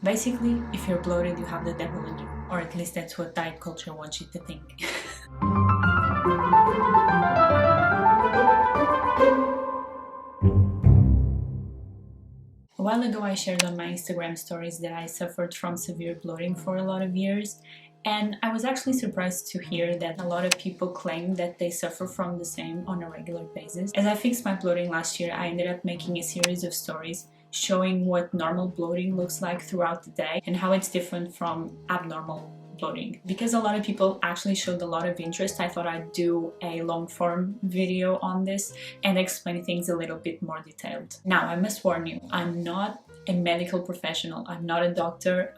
Basically, if you're bloated, you have the devil in you. Or at least that's what diet culture wants you to think. A while ago I shared on my Instagram stories that I suffered from severe bloating for a lot of years, and I was actually surprised to hear that a lot of people claim that they suffer from the same on a regular basis. As I fixed my bloating last year, I ended up making a series of stories showing what normal bloating looks like throughout the day and how it's different from abnormal bloating. Because a lot of people actually showed a lot of interest, I thought I'd do a long form video on this and explain things a little bit more detailed. Now, I must warn you, I'm not a medical professional. I'm not a doctor.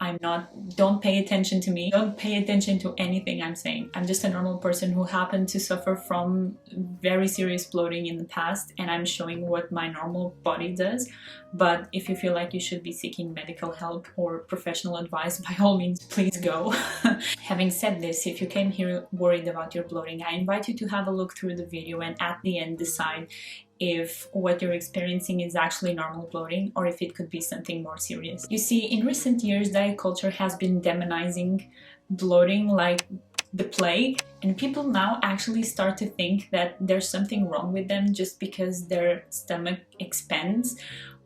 Don't pay attention to me. Don't pay attention to anything I'm saying. I'm just a normal person who happened to suffer from very serious bloating in the past, and I'm showing what my normal body does. But if you feel like you should be seeking medical help or professional advice, by all means, please go. Having said this, if you came here worried about your bloating, I invite you to have a look through the video and at the end decide if what you're experiencing is actually normal bloating or if it could be something more serious. You see, in recent years, diet culture has been demonizing bloating like the plague, and people now actually start to think that there's something wrong with them just because their stomach expands,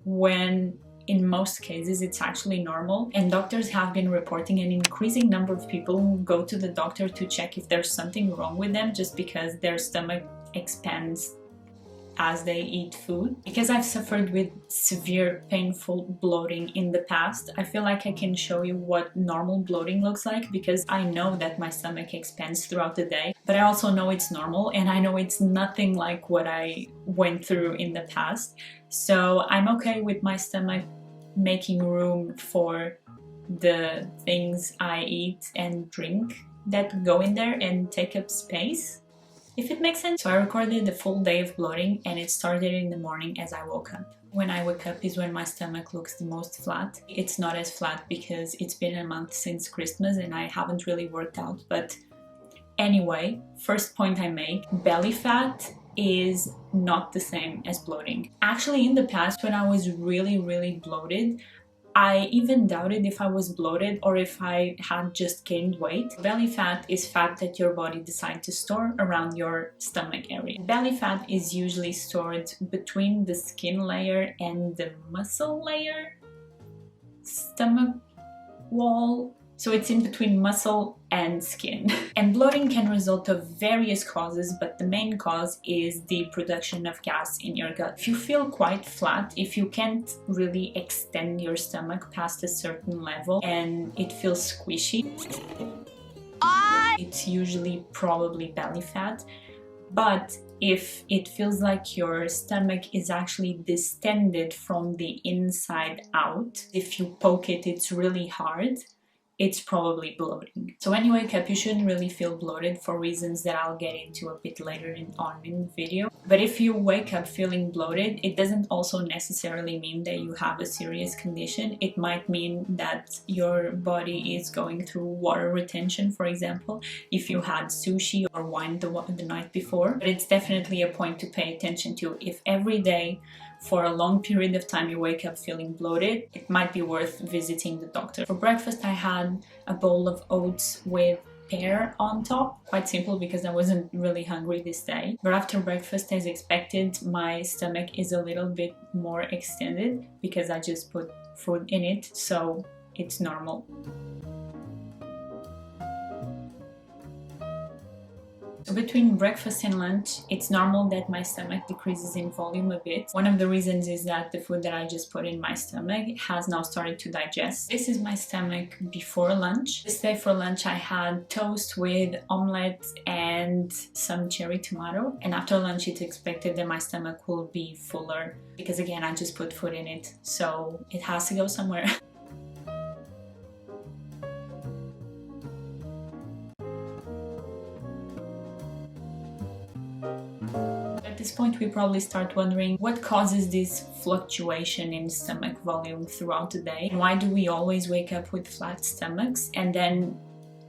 when in most cases it's actually normal. And doctors have been reporting an increasing number of people who go to the doctor to check if there's something wrong with them just because their stomach expands as they eat food. Because I've suffered with severe painful bloating in the past, I feel like I can show you what normal bloating looks like, because I know that my stomach expands throughout the day, but I also know it's normal and I know it's nothing like what I went through in the past. So I'm okay with my stomach making room for the things I eat and drink that go in there and take up space, if it makes sense. So I recorded the full day of bloating, and it started in the morning as I woke up. When I wake up is when my stomach looks the most flat. It's not as flat because it's been a month since Christmas and I haven't really worked out. But anyway, first point I make, belly fat is not the same as bloating. Actually, in the past, when I was really bloated, I even doubted if I was bloated or if I had just gained weight. Belly fat is fat that your body decides to store around your stomach area. Belly fat is usually stored between the skin layer and the muscle layer, stomach wall. So it's in between muscle and skin. And bloating can result of various causes, but the main cause is the production of gas in your gut. If you feel quite flat, if you can't really extend your stomach past a certain level and it feels squishy, it's usually probably belly fat. But if it feels like your stomach is actually distended from the inside out, if you poke it, it's really hard, it's probably bloating. So when you wake up, you shouldn't really feel bloated for reasons that I'll get into a bit later on in the video. But if you wake up feeling bloated, it doesn't also necessarily mean that you have a serious condition. It might mean that your body is going through water retention, for example, if you had sushi or wine the night before. But it's definitely a point to pay attention to. If every day for a long period of time you wake up feeling bloated, it might be worth visiting the doctor. For breakfast, I had a bowl of oats with pear on top. Quite simple because I wasn't really hungry this day. But after breakfast, as expected, my stomach is a little bit more extended because I just put food in it, so it's normal. So between breakfast and lunch, it's normal that my stomach decreases in volume a bit. One of the reasons is that the food that I just put in my stomach has now started to digest. This is my stomach before lunch. This day for lunch I had toast with omelette and some cherry tomato. And after lunch it's expected that my stomach will be fuller because again I just put food in it, so it has to go somewhere. At this point we probably start wondering what causes this fluctuation in stomach volume throughout the day, and why do we always wake up with flat stomachs, and then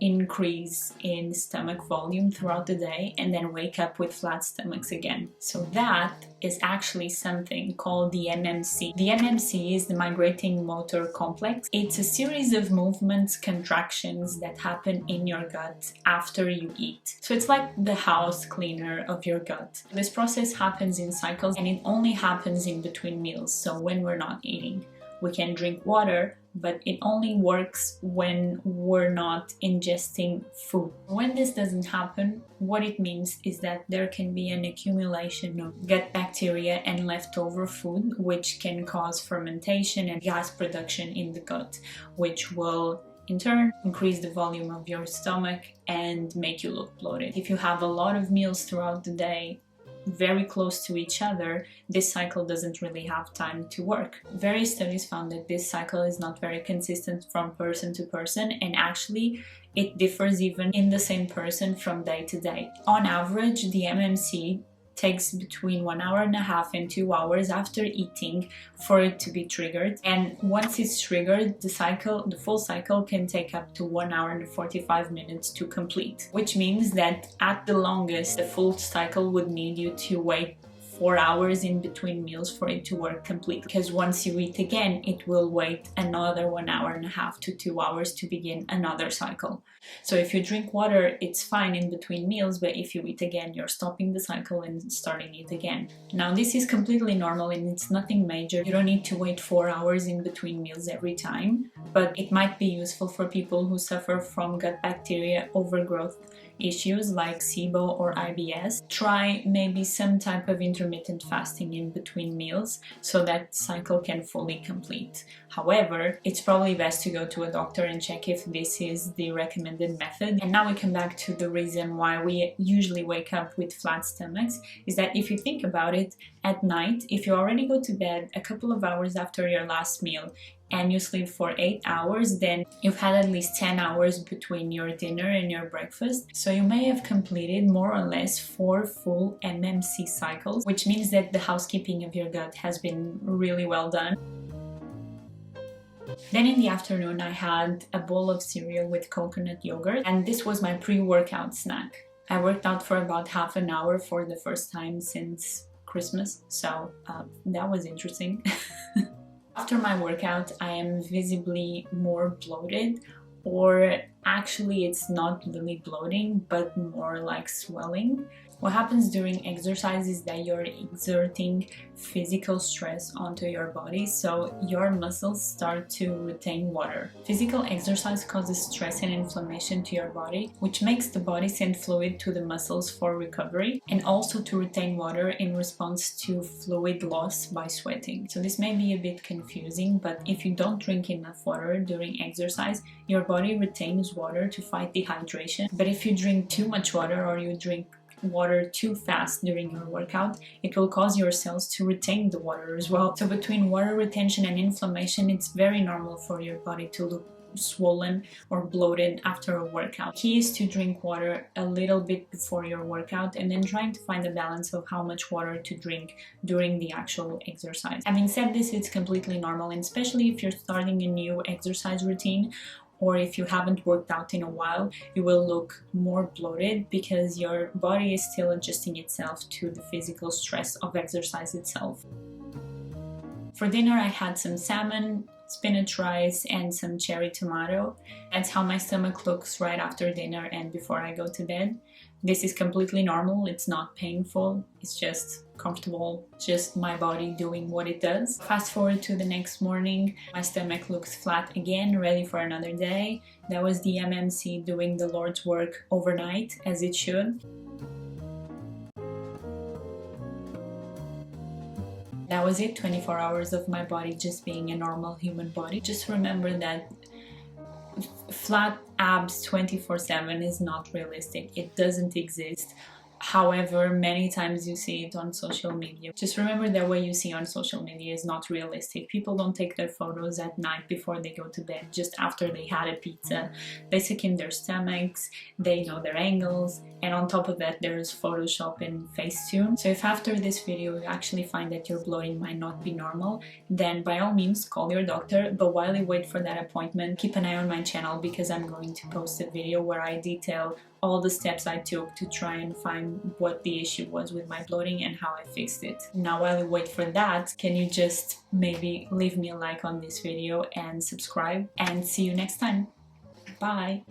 increase in stomach volume throughout the day and then wake up with flat stomachs again. So that is actually something called the MMC. The MMC is the Migrating Motor Complex. It's a series of movements, contractions that happen in your gut after you eat. So it's like the house cleaner of your gut. This process happens in cycles and it only happens in between meals, so when we're not eating. We can drink water, but it only works when we're not ingesting food. When this doesn't happen, what it means is that there can be an accumulation of gut bacteria and leftover food, which can cause fermentation and gas production in the gut, which will in turn increase the volume of your stomach and make you look bloated. If you have a lot of meals throughout the day, very close to each other, this cycle doesn't really have time to work. Various studies found that this cycle is not very consistent from person to person, and actually it differs even in the same person from day to day. On average, the MMC takes between 1.5 hours and 2 hours after eating for it to be triggered, and once it's triggered, the full cycle can take up to 1 hour and 45 minutes to complete, which means that at the longest the full cycle would need you to wait 4 hours in between meals for it to work completely, because once you eat again it will wait another 1.5 hours to 2 hours to begin another cycle. So if you drink water, it's fine in between meals, but if you eat again, you're stopping the cycle and starting it again. Now this is completely normal and it's nothing major. You don't need to wait 4 hours in between meals every time, but it might be useful for people who suffer from gut bacteria overgrowth issues like SIBO or IBS. Try maybe some type of intermittent fasting in between meals so that cycle can fully complete. However, it's probably best to go to a doctor and check if this is the recommended method. And now we come back to the reason why we usually wake up with flat stomachs, is that if you think about it, at night, if you already go to bed a couple of hours after your last meal and you sleep for 8 hours, then you've had at least 10 hours between your dinner and your breakfast. So you may have completed more or less 4 full MMC cycles, which means that the housekeeping of your gut has been really well done. Then in the afternoon I had a bowl of cereal with coconut yogurt, and this was my pre-workout snack. I worked out for about half an hour for the first time since Christmas, so that was interesting. After my workout, I am visibly more bloated, or actually it's not really bloating, but more like swelling. What happens during exercise is that you're exerting physical stress onto your body, so your muscles start to retain water. Physical exercise causes stress and inflammation to your body, which makes the body send fluid to the muscles for recovery and also to retain water in response to fluid loss by sweating. So this may be a bit confusing, but if you don't drink enough water during exercise, your body retains water to fight dehydration. But if you drink too much water or you drink water too fast during your workout, it will cause your cells to retain the water as well. So between water retention and inflammation, it's very normal for your body to look swollen or bloated after a workout. Key is to drink water a little bit before your workout and then trying to find a balance of how much water to drink during the actual exercise. Having said this, it's completely normal, and especially if you're starting a new exercise routine or if you haven't worked out in a while, you will look more bloated because your body is still adjusting itself to the physical stress of exercise itself. For dinner, I had some salmon, spinach rice, and some cherry tomato. That's how my stomach looks right after dinner and before I go to bed. This is completely normal, it's not painful, it's just comfortable, just my body doing what it does. Fast forward to the next morning, my stomach looks flat again, ready for another day. That was the MMC doing the Lord's work overnight, as it should. That was it, 24 hours of my body just being a normal human body. Just remember that flat abs 24/7 is not realistic. It doesn't exist. However, many times you see it on social media. Just remember that what you see on social media is not realistic. People don't take their photos at night before they go to bed, just after they had a pizza. They skim their stomachs, they know their angles, and on top of that there's Photoshop and Facetune. So if after this video you actually find that your bloating might not be normal, then by all means call your doctor. But while you wait for that appointment, keep an eye on my channel, because I'm going to post a video where I detail all the steps I took to try and find what the issue was with my bloating and how I fixed it. Now while you wait for that, can you just maybe leave me a like on this video and subscribe, and see you next time. Bye!